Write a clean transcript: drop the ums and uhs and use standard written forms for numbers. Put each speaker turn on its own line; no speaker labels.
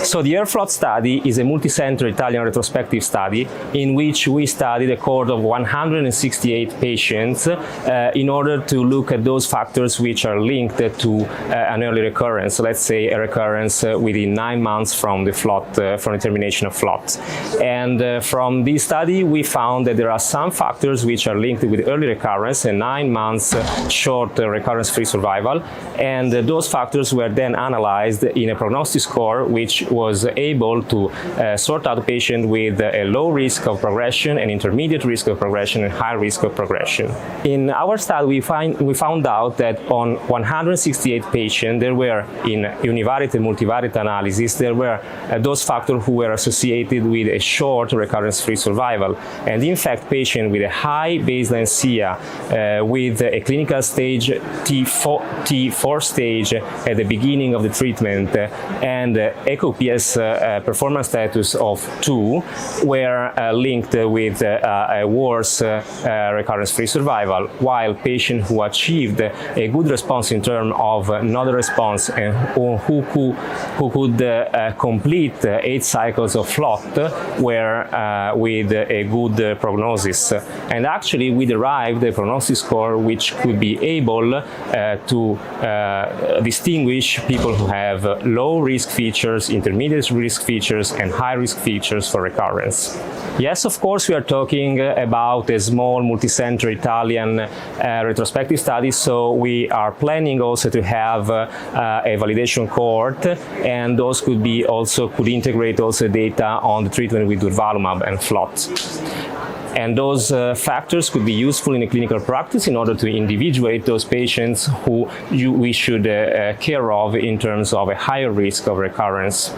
So the AIR-FLOT study is a multicenter Italian retrospective study in which we studied a cohort of 168 patients in order to look at those factors which are linked to an early recurrence, let's say a recurrence within 9 months from the FLOT, from the termination of FLOT. And from this study we found that there are some factors which are linked with early recurrence and 9 months short recurrence-free survival, and those factors were then analyzed in a prognostic score which was able to sort out a patient with a low risk of progression, an intermediate risk of progression, and high risk of progression. In our study, we found out that on 168 patients, there were, in univariate and multivariate analysis, there were those factors who were associated with a short recurrence-free survival. And in fact, patients with a high baseline SIA, with a clinical stage T4 stage at the beginning of the treatment, and ECO-PS performance status of 2 were linked with a worse recurrence-free survival, while patients who achieved a good response in terms of nodal response and who could complete 8 cycles of FLOT were with a good prognosis. And actually we derived a prognostic score which could be able to distinguish people who have low risk features, intermediate risk features, and high risk features for recurrence. Yes, of course, we are talking about a small multicenter Italian retrospective study, so we are planning also to have a validation cohort, and those could integrate also data on the treatment with durvalumab and FLOT. And those factors could be useful in a clinical practice in order to individuate those patients who we should care of in terms of a higher risk of recurrence.